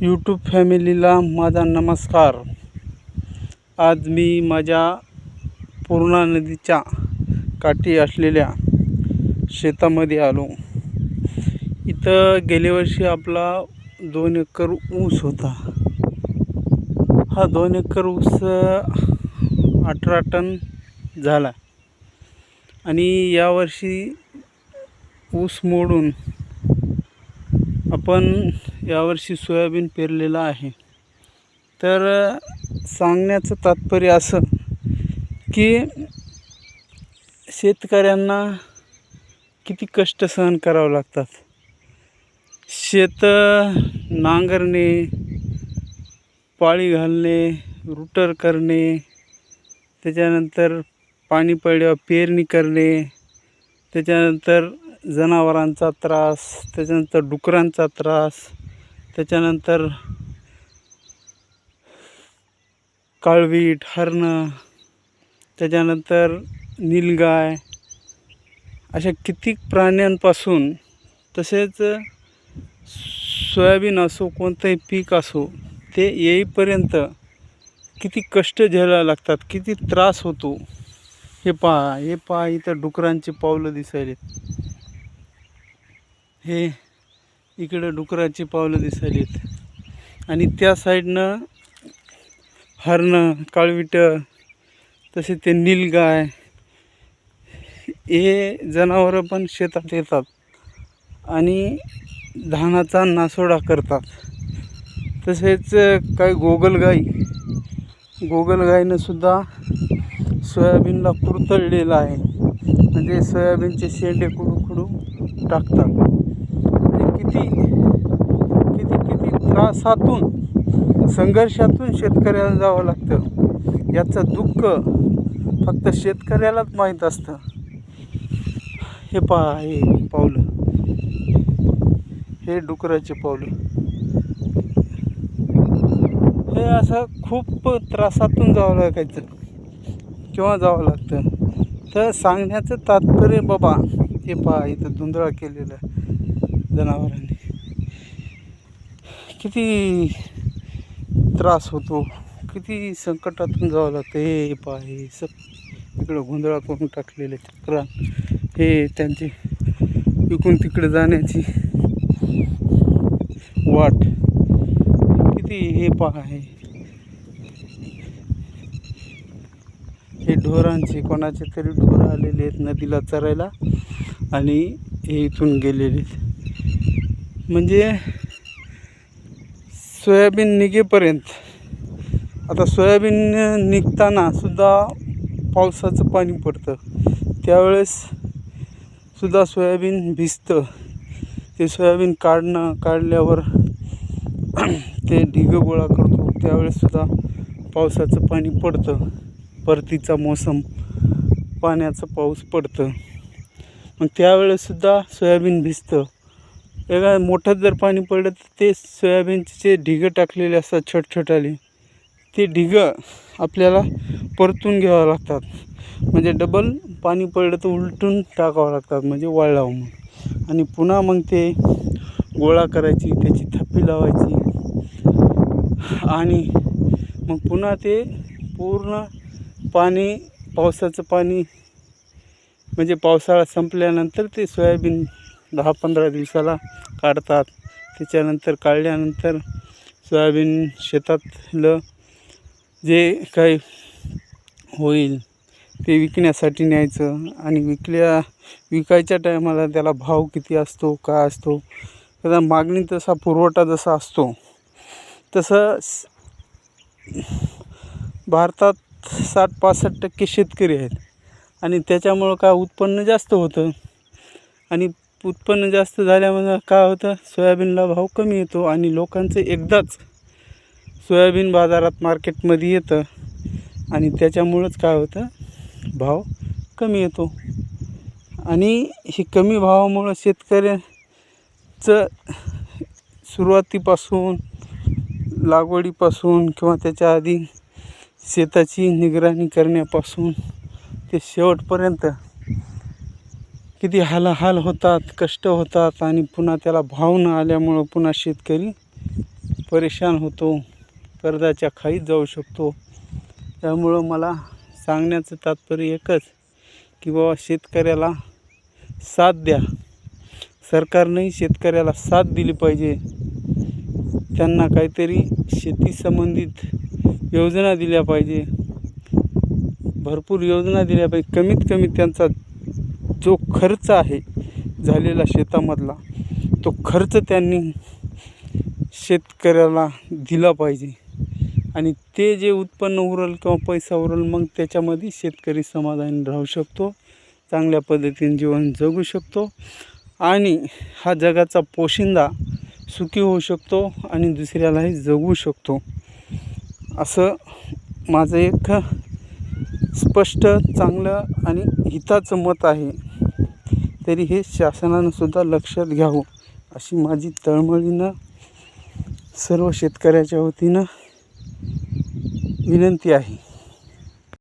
YouTube फॅमिलीला माझा नमस्कार. आज मी माझ्या पूर्णा नदीच्या काठी असलेल्या शेतामध्ये आलो. इथं गेल्या वर्षी आपला 2 एकर ऊस होता. हा 2 एकर ऊस 18 टन झाला आणि यावर्षी ऊस मोडून आपण यावर्षी सोयाबीन पेरलेला आहे. तर सांगण्याचं तात्पर्य असं की शेतकऱ्यांना किती कष्ट सहन करावं लागतात. शेत नांगरणे, पाळी घालणे, रुटर करणे, त्याच्यानंतर पाणी पडल्यावर पेरणी करणे, त्याच्यानंतर जनावरांचा त्रास, त्याच्यानंतर डुकरांचा त्रास, त्याच्यानंतर काळवीट, हरणं, त्याच्यानंतर नीलगाय, अशा कितीक प्राण्यांपासून, तसेच सोयाबीन असो कोणतंही पीक असो ते येईपर्यंत किती कष्ट झेलावे लागतात, किती त्रास होतो. हे पहा इथं डुकरांची पावलं दिसायलेत. हे इकडं डुकराची पावलं दिसायलेत आणि त्या साईडनं हरणं, काळविटं, तसे ते नीलगाय, हे जनावरं पण शेतात येतात आणि धानाचा नासोडा करतात. तसेच काही गोगलगाईनं सुद्धा सोयाबीनला कुरतडलेलं आहे. म्हणजे सोयाबीनचे शेंडे कुडू टाकतात. म्हणजे किती त्रासातून, संघर्षातून शेतकऱ्याला जावं लागतं. याचं दुःख फक्त शेतकऱ्यालाच माहीत असतं. हे पहा, हे पावलं, हे डुकराचे पावलं. हे असं खूप त्रासातून जावं लागायचं किंवा जावं लागतं. तर सांगण्याचं तात्पर्य बाबा, हे पहा इथं धुंदळा केलेलं जनावरांनी, किती त्रास होतो, किती संकटातून जावं लागतं. हे पहा, हे इकडं गोंधळा करून टाकलेले चक्रा, हे त्यांची इकडून तिकडे जाण्याची वाट किती. हे पहा, हे ढोरांचे, कोणाचे तरी ढोरं आलेले आहेत नदीला चरायला आणि हे इथून गेलेले आहेत. म्हणजे सोयाबीन निघेपर्यंत, आता सोयाबीन निघताना सुद्धा पावसाचं पाणी पडतं, त्यावेळेस सुद्धा सोयाबीन भिजतं. ते सोयाबीन काढल्यावर ते ढिगं गोळा करतो, त्यावेळेस सुद्धा पावसाचं पाणी पडतं. परतीचा मोसम, पाण्याचं पाऊस पडतं, मग त्यावेळेससुद्धा सोयाबीन भिजतं. एका मोठं जर पाणी पडलं तर ते सोयाबीनचे ढिगं टाकलेले असतात छोटछोटाले, ते ढिगं आपल्याला परतून घ्यावं लागतात. म्हणजे डबल पाणी पडलं तर उलटून टाकावं लागतात, म्हणजे वाळावं म्हणून. आणि पुन्हा मग ते गोळा करायची, त्याची थप्पी लावायची आणि मग पुन्हा ते पूर्ण पाणी, पावसाचं पाणी, म्हणजे पावसाळा संपल्यानंतर ते सोयाबीन 10-15 दिवसाला काढतात. त्याच्यानंतर काढल्यानंतर सोयाबीन शेतातलं जे काही होईल ते विकण्यासाठी न्यायचं आणि विकायच्या टायमाला त्याला भाव किती असतो, काय असतो, त्याचा मागणी तसा, पुरवठा जसा असतो तसं. भारतात 60-65% शेतकरी आहेत आणि त्याच्यामुळं काय उत्पन्न जास्त होतं आणि उत्पन्न जास्त झाल्यामुळं काय होतं, सोयाबीनला भाव कमी येतो आणि लोकांचं एकदाच सोयाबीन बाजारात, मार्केटमध्ये येतं आणि त्याच्यामुळंच काय होतं, भाव कमी येतो. आणि हे कमी भावामुळं शेतकऱ्याचं सुरुवातीपासून, लागवडीपासून किंवा त्याच्या आधी शेताची निगराणी करण्यापासून ते शेवटपर्यंत किती हाल होतात, कष्ट होतात आणि पुन्हा त्याला भाव न आल्यामुळं पुन्हा शेतकरी परेशान होतो, कर्जाच्या खाईत जाऊ शकतो. त्यामुळं मला सांगण्याचं तात्पर्य एकच की बाबा शेतकऱ्याला साथ द्या. सरकारनेही शेतकऱ्याला साथ दिली पाहिजे. त्यांना काहीतरी शेती संबंधित योजना दिल्या पाहिजे, भरपूर योजना दिल्या पाहिजे. कमीत कमी त्यांचा जो खर्च आहे झालेला शेतामधला, तो खर्च त्यांनी शेतकऱ्याला दिला पाहिजे. आणि ते जे उत्पन्न उरल किंवा पैसा उरल, मग त्याच्यामध्ये शेतकरी समाधानी राहू शकतो, चांगल्या पद्धतीने जीवन जगू शकतो आणि हा जगाचा पोशिंदा सुखी होऊ शकतो आणि दुसऱ्यालाही जगू शकतो. असं माझं एक स्पष्ट, चांगलं आणि हिताचं मत आहे. तरी हे शासनानं सुद्धा लक्षात घ्यावं अशी माझी तळमळीनं सर्व शेतकऱ्याच्या वतीनं विनंती आहे.